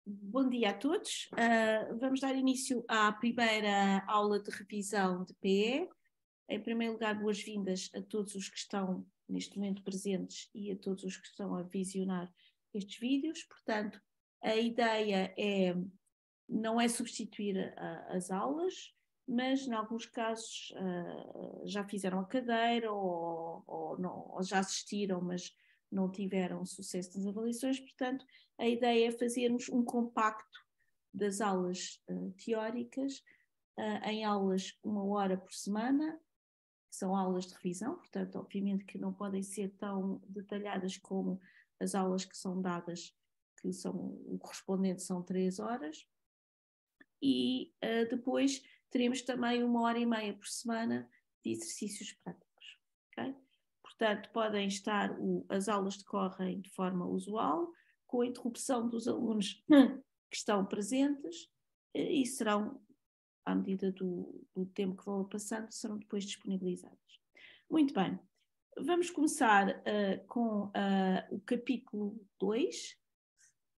Bom dia a todos. Vamos dar início à primeira aula de revisão de PE. Em primeiro lugar, boas-vindas a todos os que estão neste momento presentes e a todos os que estão a visionar estes vídeos. Portanto, a ideia não é substituir as aulas, mas em alguns casos já fizeram a cadeira ou já assistiram, mas não tiveram sucesso nas avaliações. Portanto, a ideia é fazermos um compacto das aulas teóricas em aulas 1 hora por semana, que são aulas de revisão, portanto, obviamente que não podem ser tão detalhadas como as aulas que são dadas, que são o correspondente são 3 horas, e depois teremos também 1 hora e meia por semana de exercícios práticos, ok? Portanto, podem estar, as aulas decorrem de forma usual, com a interrupção dos alunos que estão presentes, e serão, à medida do tempo que vão passando, serão depois disponibilizadas. Muito bem, vamos começar com o capítulo 2,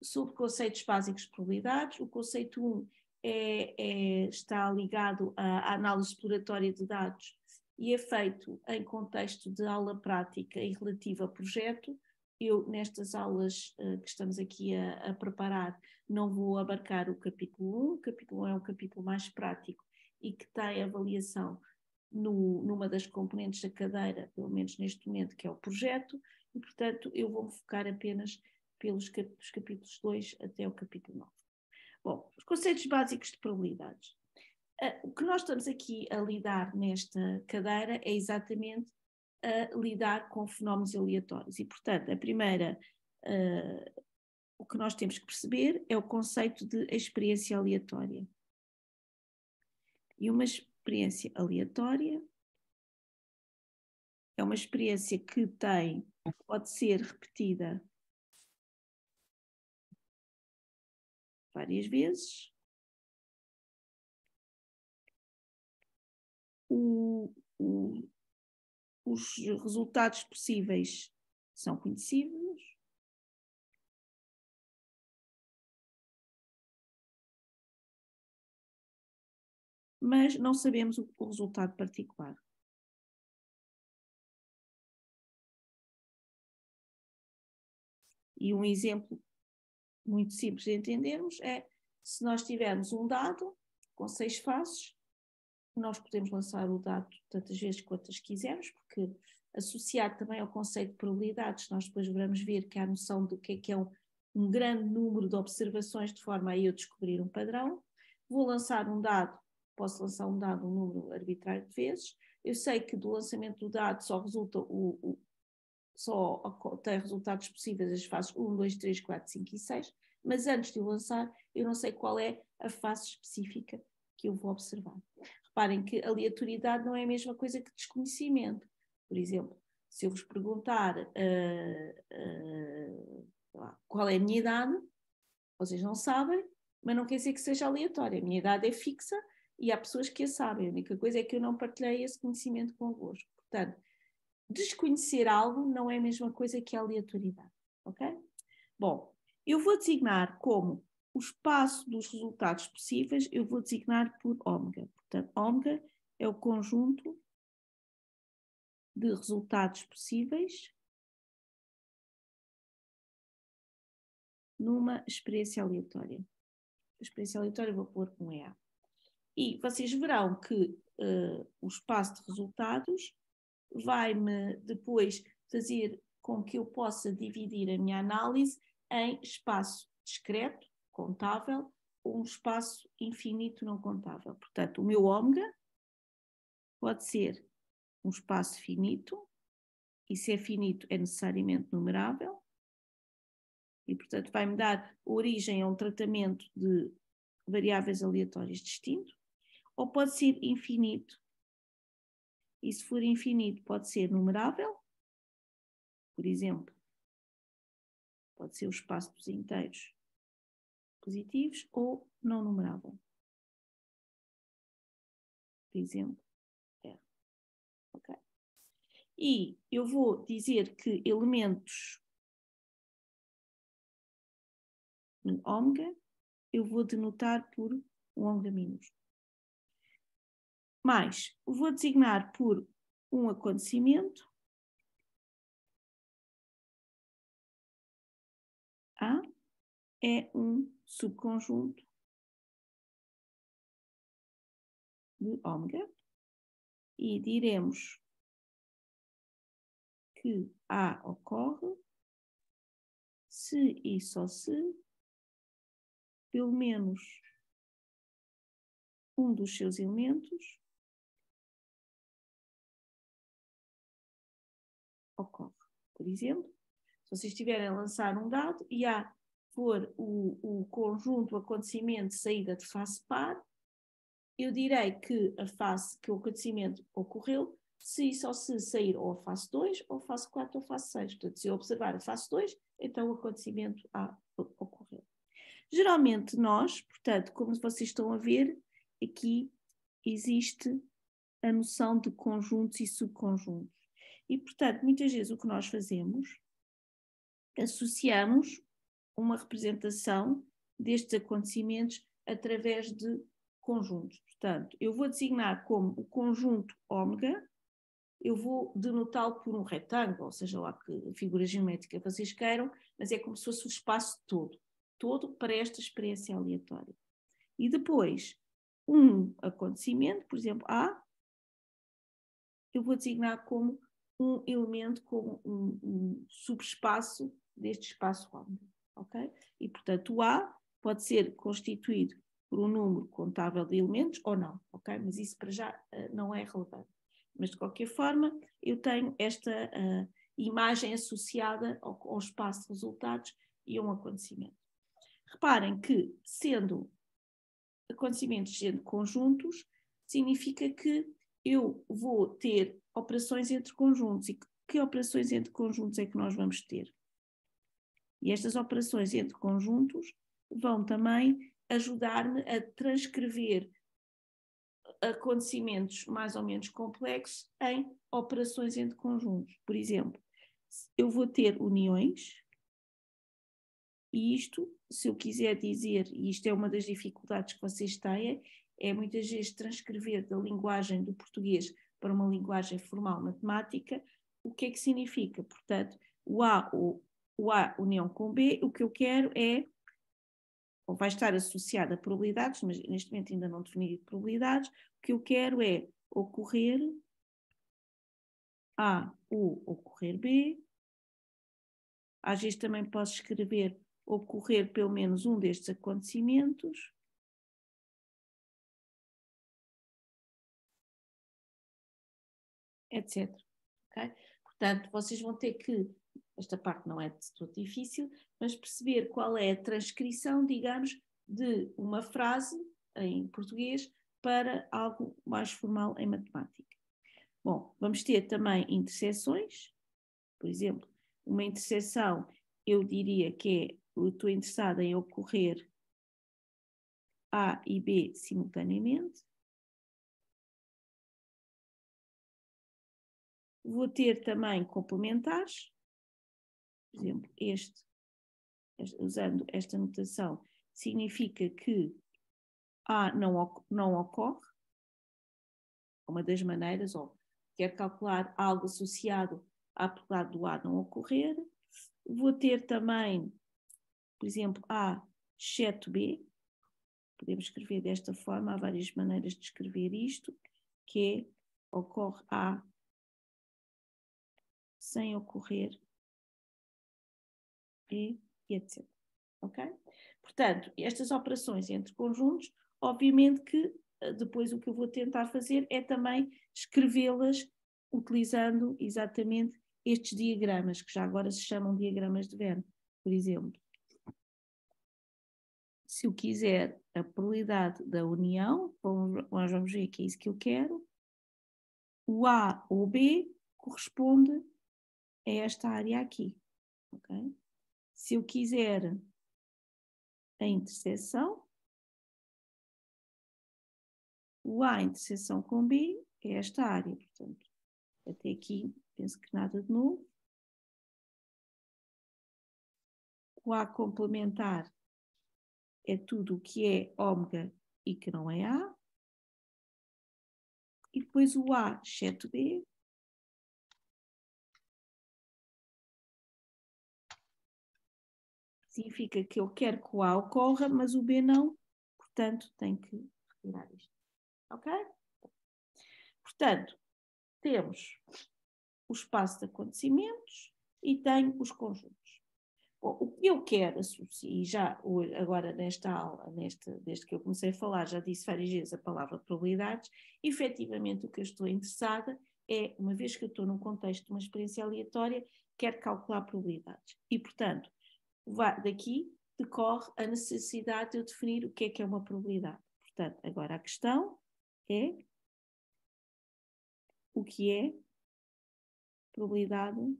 sobre conceitos básicos de probabilidades. O conceito 1 está ligado à análise exploratória de dados e é feito em contexto de aula prática e relativo a projeto. Eu, nestas aulas que estamos aqui a preparar, não vou abarcar o capítulo 1. O capítulo 1 é um capítulo mais prático e que tem avaliação numa das componentes da cadeira, pelo menos neste momento, que é o projeto, e, portanto, eu vou me focar apenas pelos capítulos 2 até o capítulo 9. Bom, os conceitos básicos de probabilidades. O que nós estamos aqui a lidar nesta cadeira é exatamente lidar com fenómenos aleatórios. E, portanto, o que nós temos que perceber é o conceito de experiência aleatória. E uma experiência aleatória é uma experiência que pode ser repetida várias vezes. Os resultados possíveis são conhecidos. Mas não sabemos o resultado particular. E um exemplo muito simples de entendermos é, se nós tivermos um dado com 6 faces, nós podemos lançar o dado tantas vezes quantas quisermos, porque associado também ao conceito de probabilidades, nós depois vamos ver que há noção do que é um grande número de observações, de forma a eu descobrir um padrão. Vou lançar um dado, posso lançar um dado um número arbitrário de vezes. Eu sei que do lançamento do dado só resulta só tem resultados possíveis as fases 1, 2, 3, 4, 5 e 6, mas antes de o lançar, eu não sei qual é a fase específica que eu vou observar. Reparem que aleatoriedade não é a mesma coisa que desconhecimento. Por exemplo, se eu vos perguntar qual é a minha idade, vocês não sabem, mas não quer dizer que seja aleatória. A minha idade é fixa e há pessoas que a sabem. A única coisa é que eu não partilhei esse conhecimento convosco. Portanto, desconhecer algo não é a mesma coisa que a aleatoriedade, ok? Bom, eu vou designar como o espaço dos resultados possíveis, eu vou designar por ômega. Portanto, ômega é o conjunto de resultados possíveis numa experiência aleatória. A experiência aleatória eu vou pôr um EA. E vocês verão que o espaço de resultados vai-me depois fazer com que eu possa dividir a minha análise em espaço discreto, contável, ou um espaço infinito não contável. Portanto, o meu ômega pode ser um espaço finito, e se é finito é necessariamente numerável, e portanto vai-me dar origem a um tratamento de variáveis aleatórias distinto, ou pode ser infinito, e se for infinito pode ser numerável, por exemplo, pode ser o espaço dos inteiros positivos ou não numerável. Por exemplo, R. Okay? E eu vou dizer que elementos no ômega, eu vou denotar por um ômega minúsculo. Mais, vou designar por um acontecimento, A é um subconjunto de ômega, e diremos que A ocorre se e só se pelo menos um dos seus elementos ocorre. Por exemplo, se vocês estiverem a lançar um dado e A for o conjunto, o acontecimento de saída de face par, eu direi que o acontecimento ocorreu se e só se sair ou a face 2, ou a face 4, ou a face 6. Portanto, se eu observar a face 2, então o acontecimento A ocorreu. Geralmente nós, portanto, como vocês estão a ver, aqui existe a noção de conjuntos e subconjuntos. E, portanto, muitas vezes o que nós fazemos, associamos uma representação destes acontecimentos através de conjuntos. Portanto, eu vou designar como o conjunto ômega, eu vou denotá-lo por um retângulo, ou seja lá que figura geométrica vocês queiram, mas é como se fosse o espaço todo para esta experiência aleatória. E depois, um acontecimento, por exemplo, A, eu vou designar como um elemento, como um subespaço deste espaço ômega, ok? E, portanto, o A pode ser constituído por um número contável de elementos ou não, ok? Mas isso para já não é relevante. Mas, de qualquer forma, eu tenho esta imagem associada ao espaço de resultados e a um acontecimento. Reparem que, sendo acontecimentos sendo conjuntos, significa que eu vou ter operações entre conjuntos. E que operações entre conjuntos é que nós vamos ter? E estas operações entre conjuntos vão também ajudar-me a transcrever acontecimentos mais ou menos complexos em operações entre conjuntos. Por exemplo, eu vou ter uniões, e isto, se eu quiser dizer, e isto é uma das dificuldades que vocês têm, é muitas vezes transcrever da linguagem do português para uma linguagem formal matemática. O que é que significa? Portanto, o A união com B, o que eu quero é, ou vai estar associado a probabilidades, mas neste momento ainda não defini probabilidades, o que eu quero é ocorrer A ou ocorrer B. Às vezes também posso escrever ocorrer pelo menos um destes acontecimentos. Etc. Okay? Portanto, vocês vão ter que, esta parte não é de todo difícil, mas perceber qual é a transcrição, digamos, de uma frase em português para algo mais formal em matemática. Bom, vamos ter também interseções. Por exemplo, uma interseção, eu diria que é, eu estou interessada em ocorrer A e B simultaneamente. Vou ter também complementares, por exemplo, usando esta notação, significa que A não ocorre, uma das maneiras, ou quer calcular algo associado à probabilidade do A não ocorrer. Vou ter também, por exemplo, A exceto B, podemos escrever desta forma, há várias maneiras de escrever isto, que é, ocorre A sem ocorrer B, e etc. Ok? Portanto, estas operações entre conjuntos, obviamente que depois o que eu vou tentar fazer é também escrevê-las utilizando exatamente estes diagramas, que já agora se chamam diagramas de Venn, por exemplo. Se eu quiser a probabilidade da união, nós vamos ver que é isso que eu quero, o A ou B corresponde a esta área aqui. Okay? Se eu quiser a interseção, o A interseção com B é esta área. Portanto, até aqui penso que nada de novo. O A complementar é tudo o que é ômega e que não é A. E depois o A, exceto B, significa que eu quero que o A ocorra, mas o B não, portanto, tenho que retirar isto. Ok? Portanto, temos o espaço de acontecimentos e tenho os conjuntos. Bom, o que eu quero associar, e já agora nesta aula, desde que eu comecei a falar, já disse várias vezes a palavra probabilidades, efetivamente o que eu estou interessada é, uma vez que eu estou num contexto de uma experiência aleatória, quero calcular probabilidades. E, portanto, daqui decorre a necessidade de eu definir o que é uma probabilidade. Portanto, agora a questão é o que é probabilidade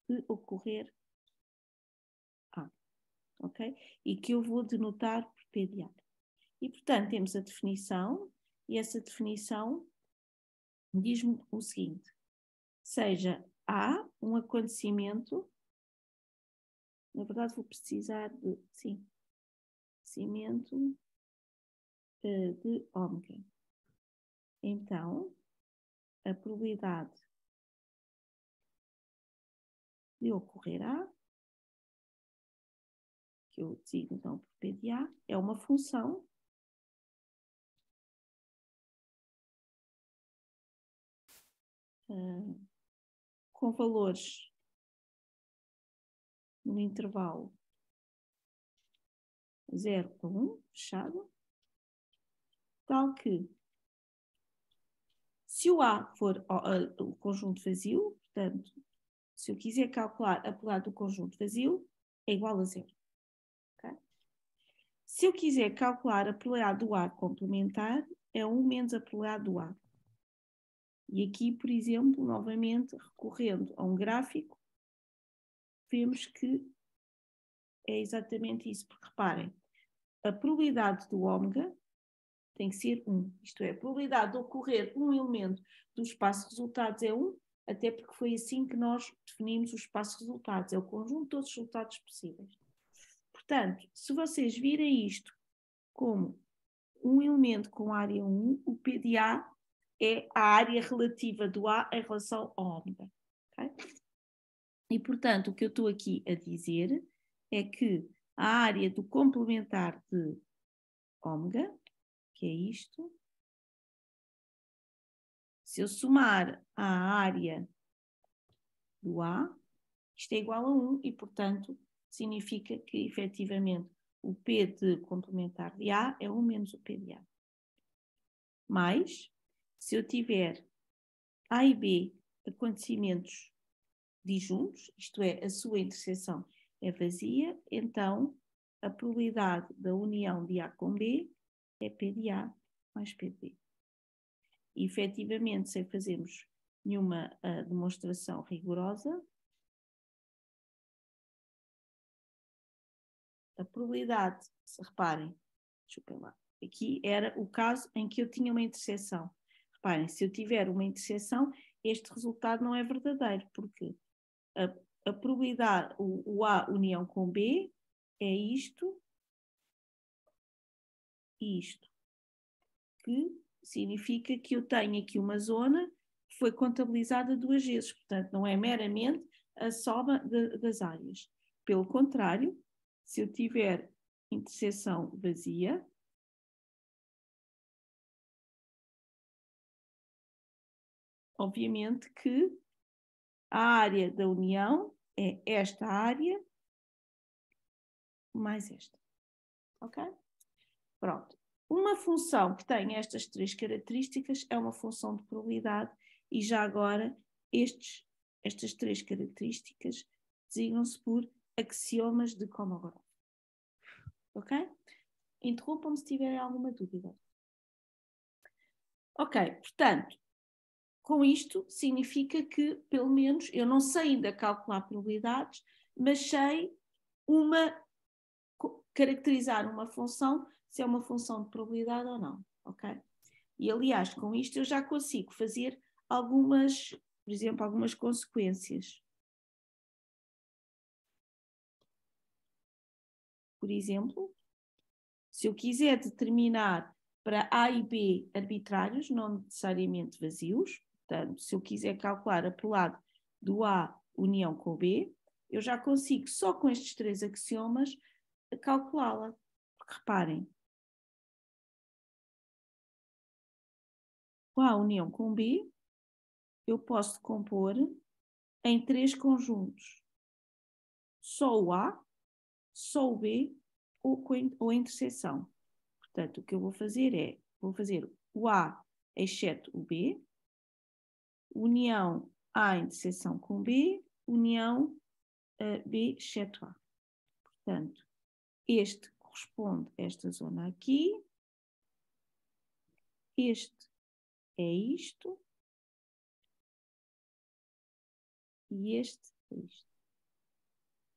de ocorrer A, ok? E que eu vou denotar por P de A. E, portanto, temos a definição, e essa definição diz-me o seguinte: seja A um acontecimento, na verdade vou precisar de, sim, acontecimento de ômega. Então, a probabilidade de ocorrer A, que eu designo então por P de A, é uma função com valores no intervalo 0 a 1, fechado, tal que, se o A for o conjunto vazio, portanto, se eu quiser calcular a probabilidade do conjunto vazio, é igual a 0. Okay? Se eu quiser calcular a probabilidade do A complementar, é 1 menos a probabilidade do A. E aqui, por exemplo, novamente, recorrendo a um gráfico, vemos que é exatamente isso, porque reparem, a probabilidade do ômega tem que ser 1. Isto é, a probabilidade de ocorrer um elemento do espaço de resultados é 1, até porque foi assim que nós definimos o espaço de resultados, é o conjunto de todos os resultados possíveis. Portanto, se vocês virem isto como um elemento com área 1, o P de A é a área relativa do A em relação ao ômega. Okay? E, portanto, o que eu estou aqui a dizer é que a área do complementar de ômega, que é isto, se eu somar a área do A, isto é igual a 1 e, portanto, significa que, efetivamente, o P de complementar de A é 1 menos o P de A. Mas, se eu tiver A e B acontecimentos disjuntos, isto é, a sua interseção é vazia, então a probabilidade da união de A com B é P de A mais P de B. E, efetivamente, sem fazermos nenhuma demonstração rigorosa, a probabilidade, se reparem, desculpem lá, aqui era o caso em que eu tinha uma interseção. Reparem, se eu tiver uma interseção, este resultado não é verdadeiro, porque a probabilidade, o A união com B, é isto e isto, que significa que eu tenho aqui uma zona que foi contabilizada 2 vezes, portanto não é meramente a soma das áreas. Pelo contrário, se eu tiver interseção vazia, obviamente que a área da união é esta área mais esta. Ok? Pronto. Uma função que tem estas 3 características é uma função de probabilidade e já agora estas 3 características designam-se por axiomas de Kolmogorov. Ok? Interrompam-me se tiverem alguma dúvida. Ok, portanto, com isto significa que, pelo menos, eu não sei ainda calcular probabilidades, mas sei caracterizar uma função se é uma função de probabilidade ou não, ok? E, aliás, com isto eu já consigo fazer algumas, por exemplo, algumas consequências. Por exemplo, se eu quiser determinar para A e B arbitrários, não necessariamente vazios, portanto, se eu quiser calcular a probabilidade do A união com o B, eu já consigo, só com estes 3 axiomas, calculá-la. Porque reparem, o A união com o B, eu posso compor em 3 conjuntos. Só o A, só o B ou a interseção. Portanto, o que eu vou fazer é, vou fazer o A exceto o B, união A interseção com B, união B exceto A. Portanto, este corresponde a esta zona aqui, este é isto, e este é isto.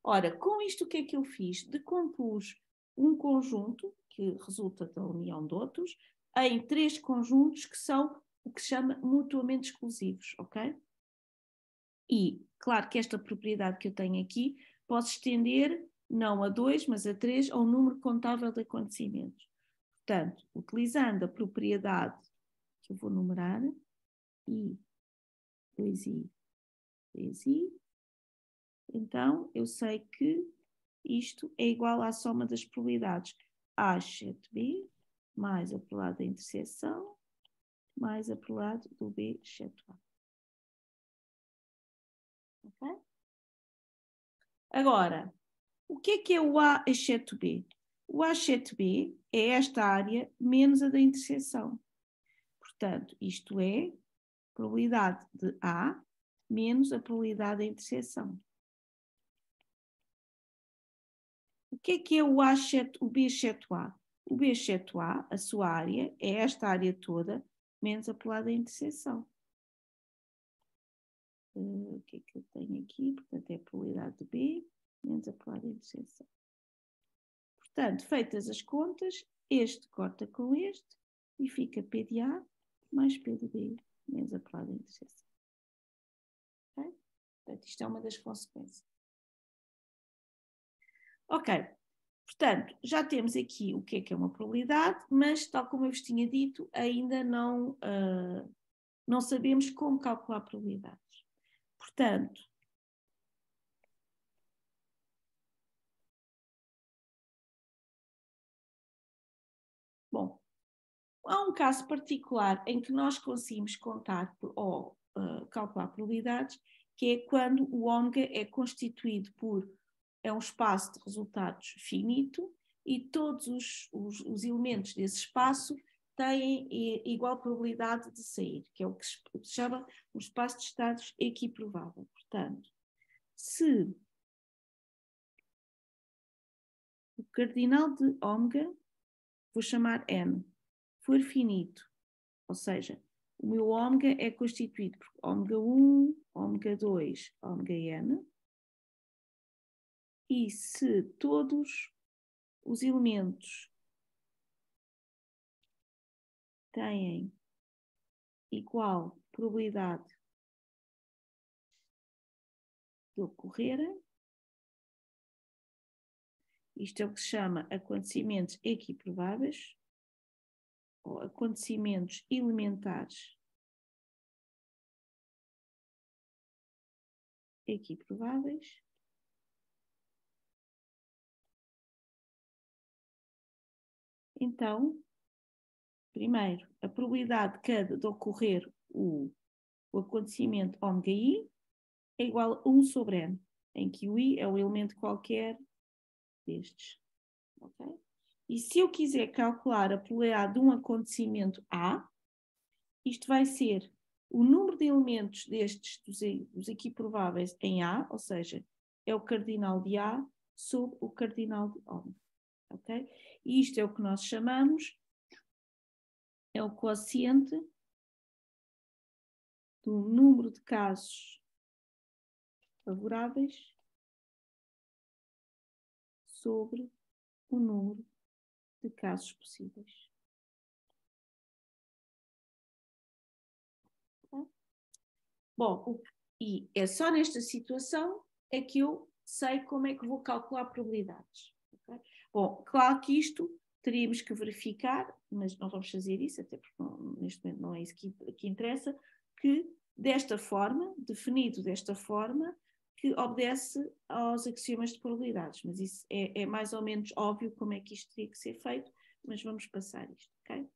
Ora, com isto o que é que eu fiz? Decompus um conjunto, que resulta da união de outros, em 3 conjuntos que são o que se chama mutuamente exclusivos, ok? E, claro que esta propriedade que eu tenho aqui posso estender não a 2, mas a 3, ao número contável de acontecimentos. Portanto, utilizando a propriedade que eu vou numerar, I, 2I, 3I, então eu sei que isto é igual à soma das probabilidades A exceto B, mais a probabilidade da interseção, mais a probabilidade do B exceto A. Ok? Agora, o que é o A exceto B? O A exceto B é esta área menos a da interseção. Portanto, isto é a probabilidade de A menos a probabilidade da interseção. O que é o A exceto, o B exceto A? O B exceto A sua área, é esta área toda, menos a probabilidade da interseção. O que é que eu tenho aqui? Portanto, é a probabilidade de B menos a probabilidade da interseção. Portanto, feitas as contas, este corta com este e fica P de A mais P de B menos a probabilidade da interseção. Okay? Portanto, isto é uma das consequências. Ok. Portanto, já temos aqui o que é uma probabilidade, mas, tal como eu vos tinha dito, ainda não sabemos como calcular probabilidades. Portanto, bom, há um caso particular em que nós conseguimos contar ou calcular probabilidades, que é quando o ômega é constituído por um espaço de resultados finito e todos os elementos desse espaço têm igual probabilidade de sair, que é o que se chama um espaço de estados equiprovável. Portanto, se o cardinal de ômega, vou chamar n, for finito, ou seja, o meu ômega é constituído por ômega 1, ômega 2, ômega n, e se todos os elementos têm igual probabilidade de ocorrerem, isto é o que se chama acontecimentos equiprováveis, ou acontecimentos elementares equiprováveis. Então, primeiro, a probabilidade de cada de ocorrer o acontecimento ômega I é igual a 1 sobre n, em que o I é um elemento qualquer destes. Okay? E se eu quiser calcular a probabilidade de um acontecimento A, isto vai ser o número de elementos destes, dos equiprováveis em A, ou seja, é o cardinal de A sobre o cardinal de ômega. Okay? E isto é o que nós chamamos, é o quociente do número de casos favoráveis sobre o número de casos possíveis. Tá? Bom, e é só nesta situação é que eu sei como é que vou calcular probabilidades. Okay? Bom, claro que isto teríamos que verificar, mas não vamos fazer isso, até porque neste momento não é isso que interessa, que desta forma, definido desta forma, que obedece aos axiomas de probabilidades. Mas isso é mais ou menos óbvio como é que isto teria que ser feito, mas vamos passar isto, ok?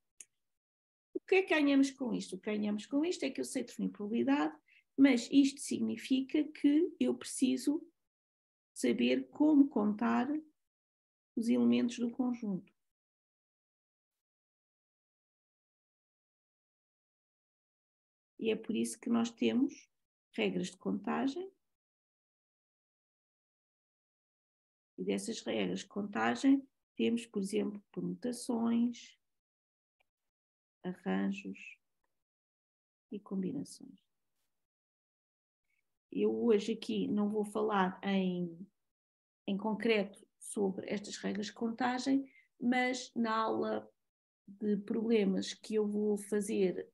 O que é que ganhamos com isto? O que ganhamos com isto é que eu sei definir probabilidade, mas isto significa que eu preciso saber como contar os elementos do conjunto. E é por isso que nós temos regras de contagem. E dessas regras de contagem temos, por exemplo, permutações, arranjos e combinações. Eu hoje aqui não vou falar em concreto sobre estas regras de contagem, mas na aula de problemas que eu vou fazer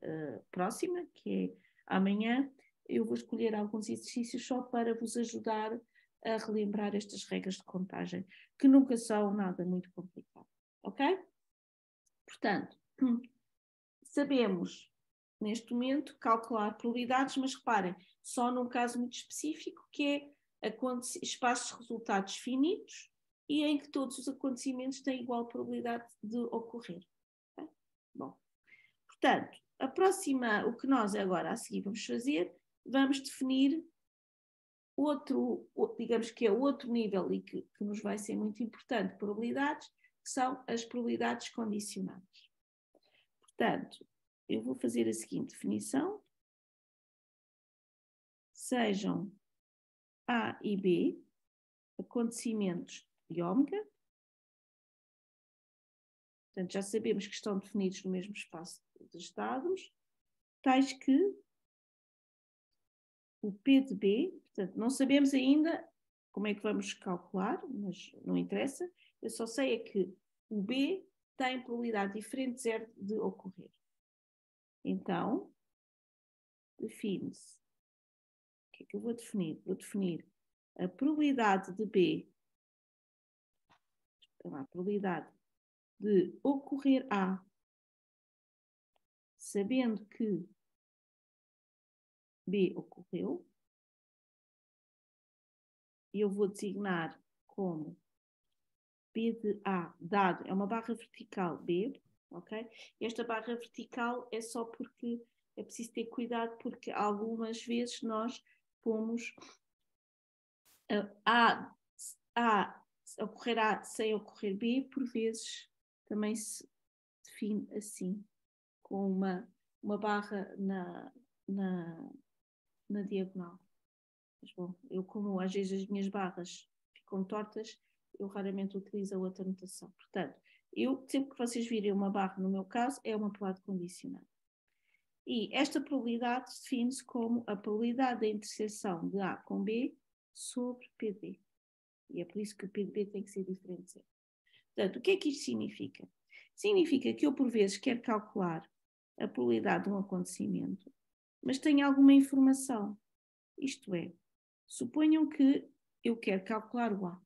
próxima, que é amanhã, eu vou escolher alguns exercícios só para vos ajudar a relembrar estas regras de contagem, que nunca são nada muito complicado, ok? Portanto, sabemos neste momento calcular probabilidades, mas reparem, só num caso muito específico, que é espaços de resultados finitos e em que todos os acontecimentos têm igual probabilidade de ocorrer. Okay? Bom, portanto, o que nós agora a seguir vamos fazer, vamos definir digamos que é outro nível e que nos vai ser muito importante, probabilidades, que são as probabilidades condicionadas. Portanto, eu vou fazer a seguinte definição. Sejam A e B acontecimentos de ômega. Portanto, já sabemos que estão definidos no mesmo espaço de estados, tais que o P de B, portanto, não sabemos ainda como é que vamos calcular, mas não interessa, eu só sei é que o B tem probabilidade diferente de zero de ocorrer. Então, define-se. O que é que eu vou definir? Vou definir a probabilidade de B, a probabilidade de ocorrer A, sabendo que B ocorreu, e eu vou designar como B de A dado, é uma barra vertical B, ok? Esta barra vertical é só porque é preciso ter cuidado, porque algumas vezes nós pomos A ocorrer A sem ocorrer B, por vezes também se define assim, com uma barra na diagonal. Mas bom, eu como às vezes as minhas barras ficam tortas, eu raramente utilizo a outra notação. Portanto, sempre que vocês virem uma barra, no meu caso, é uma probabilidade condicionada. E esta probabilidade define-se como a probabilidade da interseção de A com B sobre P de B. E é por isso que o P de B tem que ser diferente de zero. Portanto, o que é que isto significa? Significa que eu, por vezes, quero calcular a probabilidade de um acontecimento, mas tenho alguma informação. Isto é, suponham que eu quero calcular o A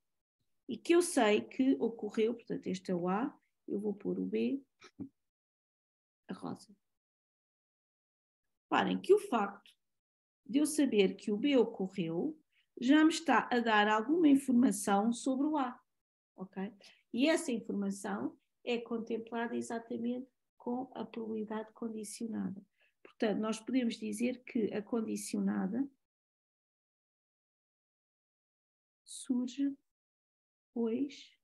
e que eu sei que ocorreu, portanto, este é o A, eu vou pôr o B, a rosa. Reparem que o facto de eu saber que o B ocorreu já me está a dar alguma informação sobre o A, ok? E essa informação é contemplada exatamente com a probabilidade condicionada. Portanto, nós podemos dizer que a condicionada surge, pois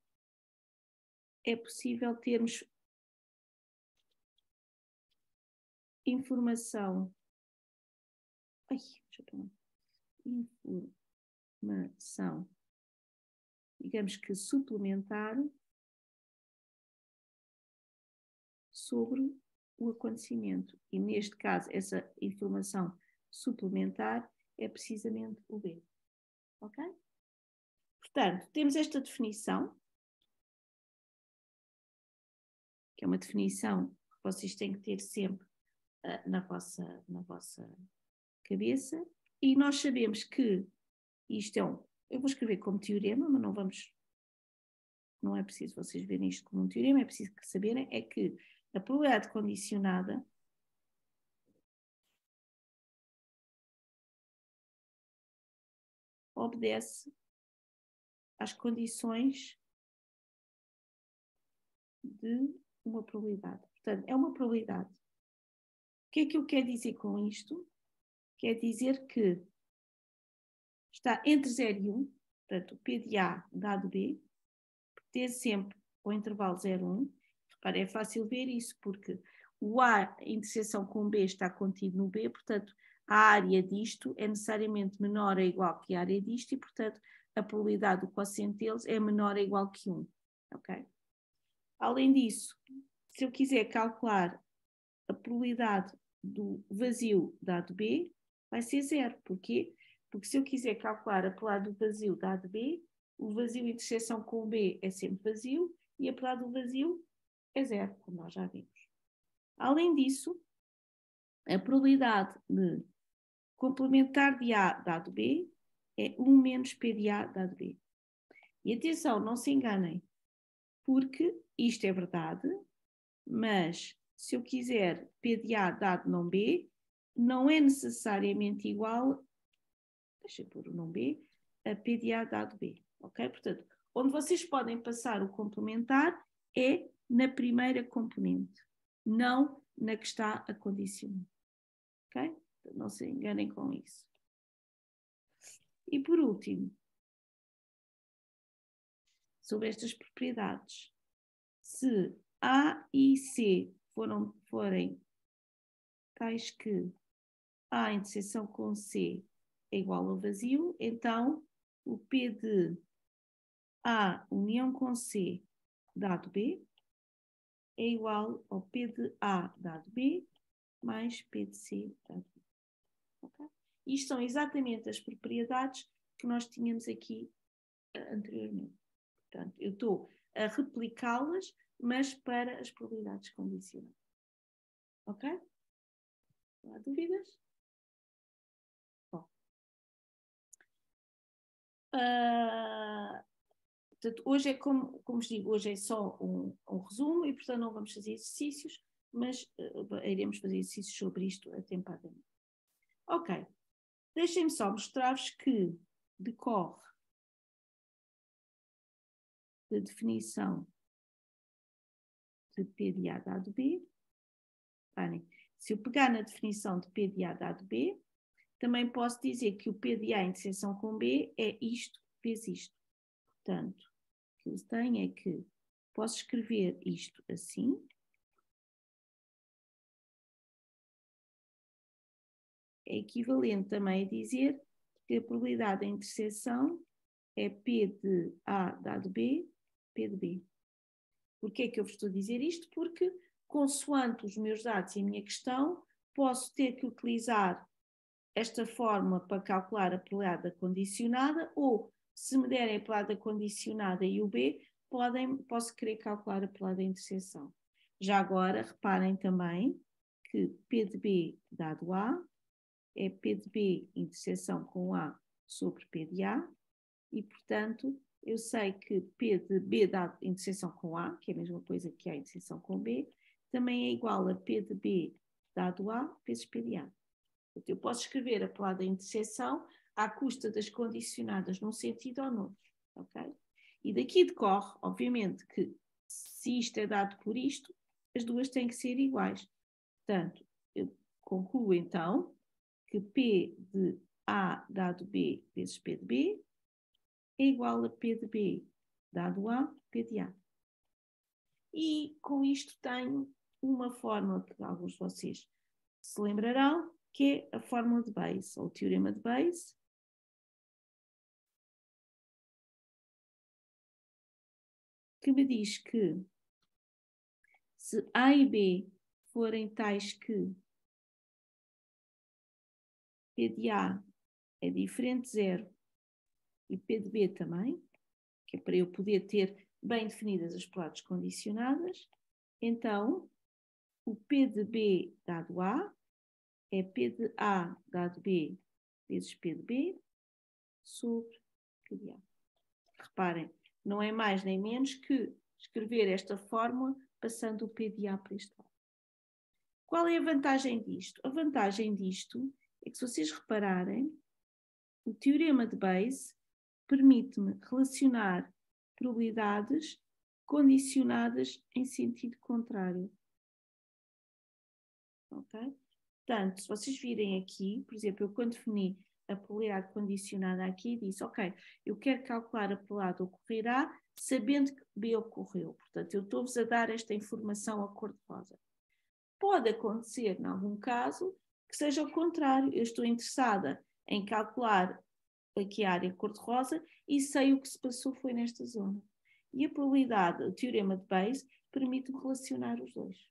é possível termos informação, digamos que suplementar sobre o acontecimento. E neste caso, essa informação suplementar é precisamente o B. Ok? Portanto, temos esta definição, que é uma definição que vocês têm que ter sempre na vossa cabeça, e nós sabemos que isto eu vou escrever como teorema, mas não vamos não é preciso vocês verem isto como um teorema, é preciso saberem é que a probabilidade condicionada obedece às condições de uma probabilidade. Portanto, é uma probabilidade. O que é que eu quero dizer com isto? Quer dizer que está entre 0 e 1, portanto, o P de A dado B, pertence sempre ao intervalo 0 e 1. Repara, é fácil ver isso, porque o A em interseção com B está contido no B, portanto, a área disto é necessariamente menor ou igual que a área disto e, portanto, a probabilidade do quociente deles é menor ou igual que 1. Okay? Além disso, se eu quiser calcular a probabilidade do vazio dado B, vai ser 0. Porquê? Porque se eu quiser calcular a probabilidade do vazio dado B, o vazio em interseção com o B é sempre vazio e a probabilidade do vazio é 0, como nós já vimos. Além disso, a probabilidade de complementar de A dado B é 1 menos P de A dado B. E atenção, não se enganem, porque isto é verdade, mas se eu quiser P de A dado não B, não é necessariamente igual, deixa eu pôr o não B, a P de A dado B, ok? Portanto, onde vocês podem passar o complementar é na primeira componente, não na que está a condicionar, ok? Não se enganem com isso. E por último, sobre estas propriedades, se A e C forem tais que A interseção com C é igual ao vazio, então o P de A união com C dado B é igual ao P de A dado B mais P de C dado B. Okay? Isto são exatamente as propriedades que nós tínhamos aqui anteriormente. Portanto, eu estou a replicá-las, mas para as probabilidades condicionais. Ok? Não há dúvidas? Bom. Portanto, hoje é como vos digo, hoje é só um resumo e, portanto, não vamos fazer exercícios, mas iremos fazer exercícios sobre isto atempadamente. Ok. Deixem-me só mostrar-vos que decorre da definição de P de A dado B. Parem, se eu pegar na definição de P de A dado B, também posso dizer que o P de A em interseção com B é isto vezes isto. Portanto, o que eu tenho é que posso escrever isto assim. É equivalente também a dizer que a probabilidade da interseção é P de A dado B, P de B. Porquê é que eu vos estou a dizer isto? Porque, consoante os meus dados e a minha questão, posso ter que utilizar esta forma para calcular a probabilidade condicionada ou, se me derem a probabilidade condicionada e o B, posso querer calcular a probabilidade da interseção. Já agora, reparem também que P de B dado A é P de B interseção com A sobre P de A e, portanto, eu sei que P de B dado interseção com A, que é a mesma coisa que A interseção com B, também é igual a P de B dado A vezes P de A. Eu posso escrever a probabilidade da interseção à custa das condicionadas num sentido ou noutro, ok? E daqui decorre, obviamente, que se isto é dado por isto, as duas têm que ser iguais. Portanto, eu concluo então que P de A dado B vezes P de B é igual a P de B dado A, P de A. E com isto tenho uma fórmula que alguns de vocês se lembrarão, que é a fórmula de Bayes, ou o teorema de Bayes, que me diz que se A e B forem tais que P de A é diferente de 0 e P de B também, que é para eu poder ter bem definidas as probabilidades condicionadas, então o P de B dado A é P de A dado B vezes P de B sobre P de A. Reparem, não é mais nem menos que escrever esta fórmula passando o P de A para este lado. Qual é a vantagem disto? A vantagem disto é que, se vocês repararem, o teorema de Bayes permite-me relacionar probabilidades condicionadas em sentido contrário. Ok? Portanto, se vocês virem aqui, por exemplo, eu quando defini a probabilidade condicionada aqui, disse, ok, eu quero calcular a probabilidade ocorrerá sabendo que B ocorreu. Portanto, eu estou-vos a dar esta informação a cor-de-rosa. Pode acontecer, em algum caso, que seja o contrário. Eu estou interessada em calcular aqui a área cor-de-rosa e sei o que se passou foi nesta zona. E a probabilidade, o teorema de Bayes, permite-me relacionar os dois.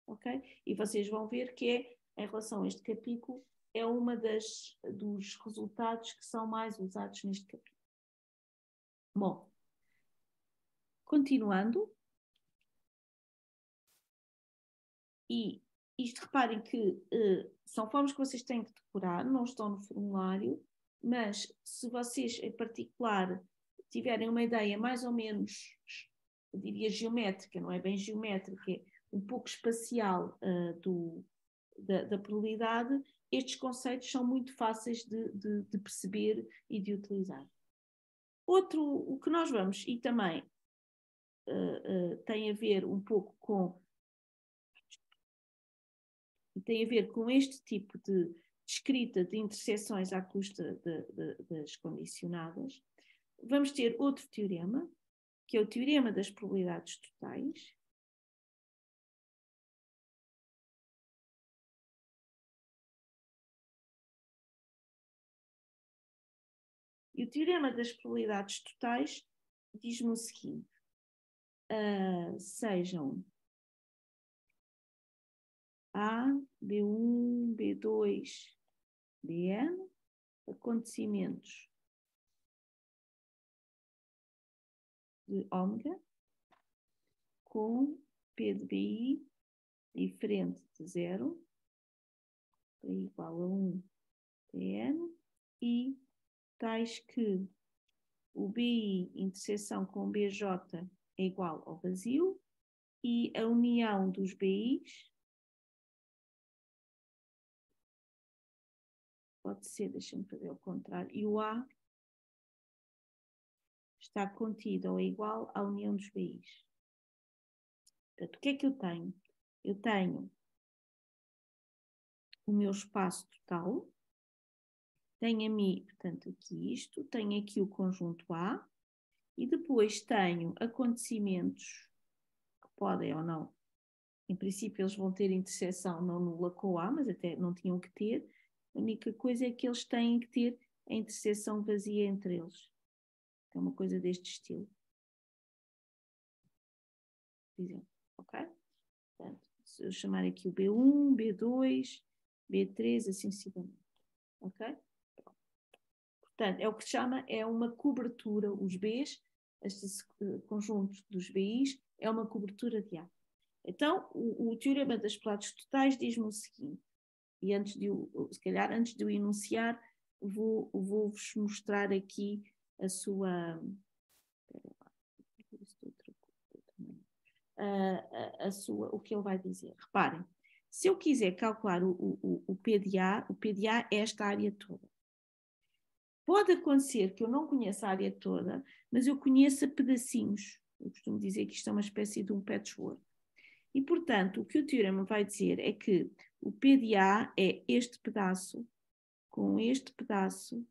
Ok? E vocês vão ver que é, em relação a este capítulo, é uma dos resultados que são mais usados neste capítulo. Bom, continuando. E isto, reparem que são formas que vocês têm que decorar, não estão no formulário, mas se vocês, em particular, tiverem uma ideia mais ou menos, eu diria geométrica, não é bem geométrica, é um pouco espacial da probabilidade, estes conceitos são muito fáceis de perceber e de utilizar. Outro, o que nós vamos, e também tem a ver um pouco com tem a ver com este tipo de escrita de interseções à custa das condicionadas. Vamos ter outro teorema, que é o teorema das probabilidades totais. E o teorema das probabilidades totais diz-me o seguinte, sejam A, B1, B2, Bn, acontecimentos de ômega com P de BI diferente de 0 é igual a 1 Pn e tais que o BI interseção com BJ é igual ao vazio e a união dos BIs pode ser, deixa-me fazer o contrário, e o A está contido ou é igual à união dos BIs. Portanto, o que é que eu tenho? Eu tenho o meu espaço total, tenho a mim, portanto, aqui isto, tenho aqui o conjunto A, e depois tenho acontecimentos que podem ou não, em princípio eles vão ter interseção não nula com A, mas até não tinham que ter, a única coisa é que eles têm que ter a interseção vazia entre eles. É uma coisa deste estilo. Por exemplo, ok? Portanto, se eu chamar aqui o B1, B2, B3, assim sucessivamente. Ok? Portanto, é o que se chama, é uma cobertura, os Bs, este conjunto dos BIs, é uma cobertura de A. Então, o teorema das probabilidades totais diz-me o seguinte, e antes de se calhar antes de eu enunciar, vou-vos mostrar aqui a sua... o que ele vai dizer. Reparem, se eu quiser calcular o PDA, o PDA é esta área toda. Pode acontecer que eu não conheça a área toda, mas eu conheça pedacinhos. Eu costumo dizer que isto é uma espécie de um patchwork. E, portanto, o que o teorema vai dizer é que o PDA é este pedaço, com este pedaço,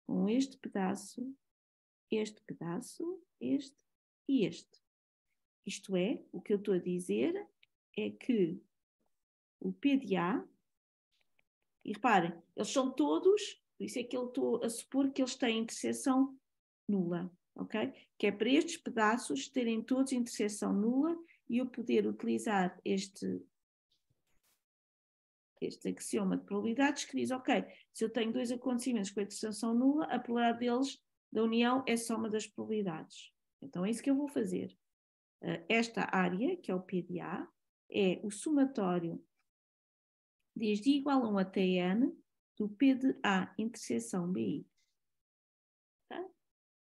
com este pedaço, este pedaço, este e este. Isto é, o que eu estou a dizer é que o PDA, e reparem, eles são todos, por isso é que eu estou a supor que eles têm interseção nula, ok? Que é para estes pedaços terem todos interseção nula e eu poder utilizar este axioma de probabilidades que diz, ok, se eu tenho dois acontecimentos com a interseção nula, a probabilidade deles, da união, é soma das probabilidades. Então é isso que eu vou fazer. Esta área, que é o PDA, é o somatório desde igual a 1 até n do P de A interseção BI. Tá?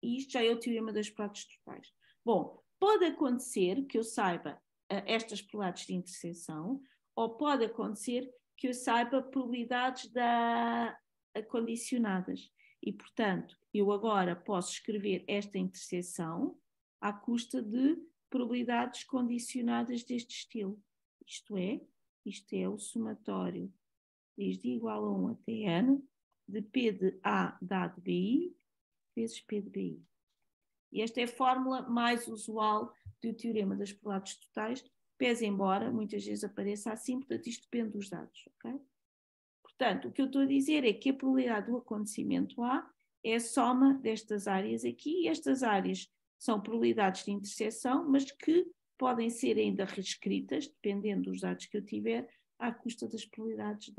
e isto já é o teorema das probabilidades totais. Bom, pode acontecer que eu saiba estas probabilidades de interseção, ou pode acontecer que eu saiba probabilidades condicionadas. E, portanto, eu agora posso escrever esta interseção à custa de probabilidades condicionadas deste estilo. Isto é o somatório desde igual a 1 até n de P de A dado BI vezes P de BI. E esta é a fórmula mais usual do teorema das probabilidades totais, pese embora muitas vezes apareça assim, portanto isto depende dos dados, ok? Portanto, o que eu estou a dizer é que a probabilidade do acontecimento A é a soma destas áreas aqui, e estas áreas são probabilidades de interseção, mas que podem ser ainda reescritas, dependendo dos dados que eu tiver, à custa das probabilidades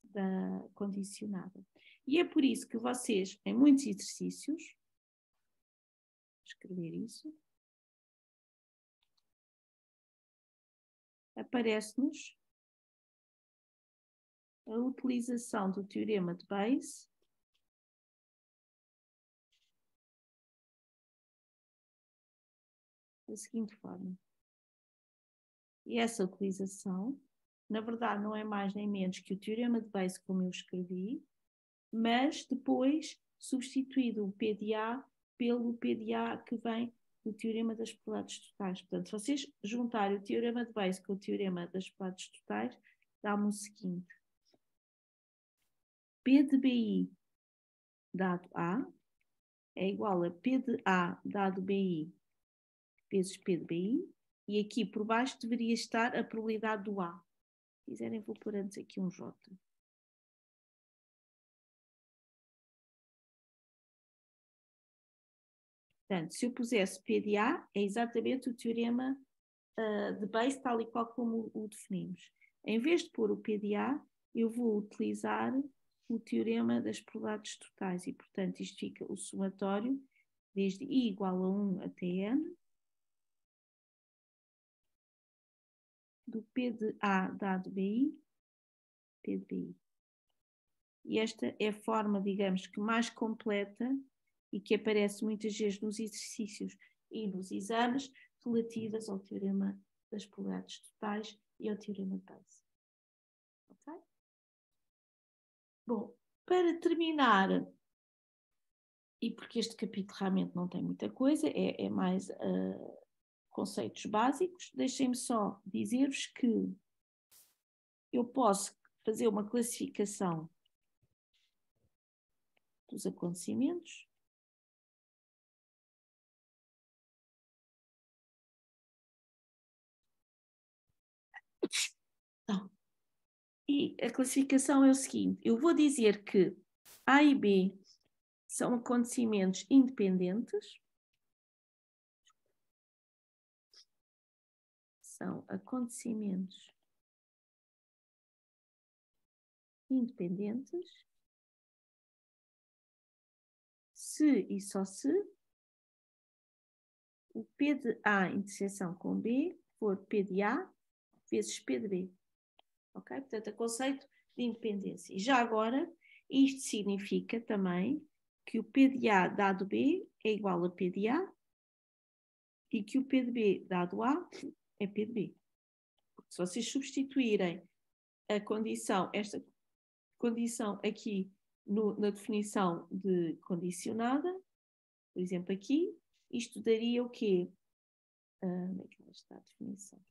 da condicionada. E é por isso que vocês, em muitos exercícios, vou escrever isso, aparece-nos a utilização do teorema de Bayes da seguinte forma. E essa utilização, na verdade, não é mais nem menos que o teorema de Bayes como eu escrevi, mas depois substituído o PDA pelo PDA que vem do teorema das probabilidades totais. Portanto, se vocês juntarem o teorema de Bayes com o teorema das probabilidades totais, dá-me o seguinte. P de BI dado A é igual a P de A dado BI vezes P de BI, e aqui por baixo deveria estar a probabilidade do A. Se quiserem, vou pôr antes aqui um J. Portanto, se eu pusesse P de A, é exatamente o teorema de Bayes, tal e qual como o definimos. Em vez de pôr o P de A, eu vou utilizar o teorema das probabilidades totais, e, portanto, isto fica o somatório desde I igual a 1 até N, do P de A dado BI, P de BI. E esta é a forma, digamos, que mais completa e que aparece muitas vezes nos exercícios e nos exames relativas ao teorema das probabilidades totais e ao teorema de Bayes. Ok? Bom, para terminar, e porque este capítulo realmente não tem muita coisa, é mais conceitos básicos, deixem-me só dizer-vos que eu posso fazer uma classificação dos acontecimentos. Não. E a classificação é o seguinte, eu vou dizer que A e B são acontecimentos independentes, são acontecimentos independentes, se e só se o P de A interseção com B for P de A vezes P de B. Ok? Portanto, é conceito de independência. E já agora, isto significa também que o P de A dado B é igual a P de A e que o P de B dado A é P de B. Porque se vocês substituírem a condição, esta condição aqui na definição de condicionada, por exemplo aqui, isto daria o quê? Onde é que está a definição?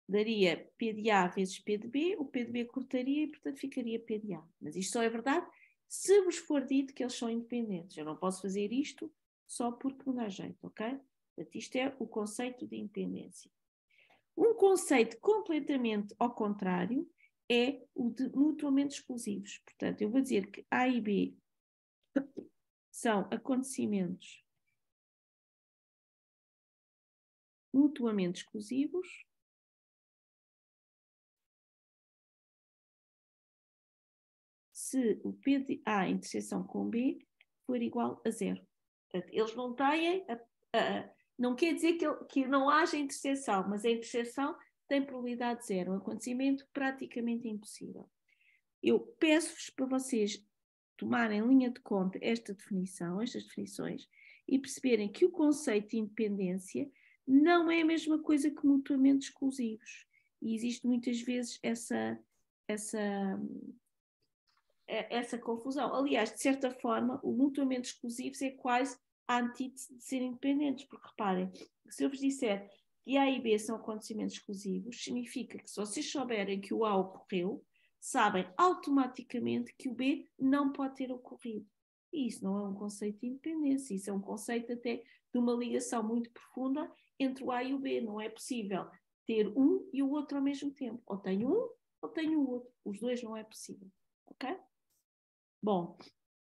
Daria P de A vezes P de B, o P de B cortaria e, portanto, ficaria P de A. Mas isto só é verdade se vos for dito que eles são independentes. Eu não posso fazer isto só porque não dá jeito, ok? Portanto, isto é o conceito de independência. Um conceito completamente ao contrário é o de mutuamente exclusivos. Portanto, eu vou dizer que A e B são acontecimentos mutuamente exclusivos se o P de A interseção com B for igual a zero. Portanto, eles não têm, não quer dizer que não haja interseção, mas a interseção tem probabilidade zero, um acontecimento praticamente impossível. Eu peço-vos para vocês tomar em linha de conta estas definições, e perceberem que o conceito de independência não é a mesma coisa que mutuamente exclusivos. E existe muitas vezes essa confusão. Aliás, de certa forma, o mutuamente exclusivos é quase a antítese de ser independentes, porque reparem, se eu vos disser que A e B são acontecimentos exclusivos, significa que se vocês souberem que o A ocorreu, sabem automaticamente que o B não pode ter ocorrido. E isso não é um conceito de independência, isso é um conceito até de uma ligação muito profunda entre o A e o B. Não é possível ter um e o outro ao mesmo tempo. Ou tenho um ou tenho o outro. Os dois não é possível. Ok? Bom,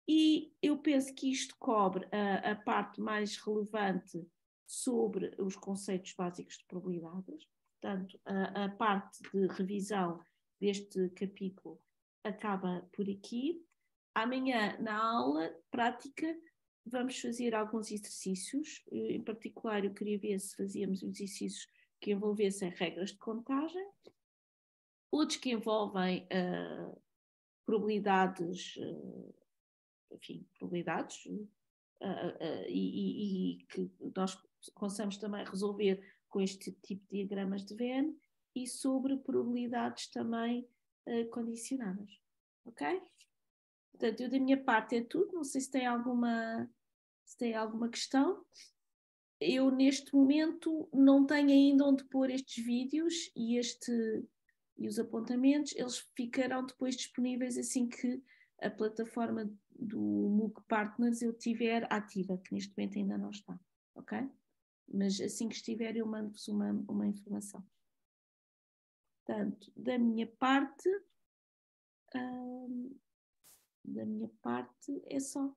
e eu penso que isto cobre a parte mais relevante sobre os conceitos básicos de probabilidades. Portanto, a parte de revisão deste capítulo acaba por aqui. Amanhã, na aula prática, vamos fazer alguns exercícios. Em particular, eu queria ver se fazíamos exercícios que envolvessem regras de contagem, outros que envolvem probabilidades, enfim, probabilidades, e que nós possamos também resolver com este tipo de diagramas de Venn, e sobre probabilidades também condicionadas. Ok? Portanto, eu da minha parte é tudo. Não sei se tem alguma questão. Eu, neste momento, não tenho ainda onde pôr estes vídeos e os apontamentos. Eles ficarão depois disponíveis assim que a plataforma do MOOC Partners eu tiver ativa, que neste momento ainda não está, ok? Mas assim que estiver eu mando-vos uma informação. Portanto, da minha parte é só.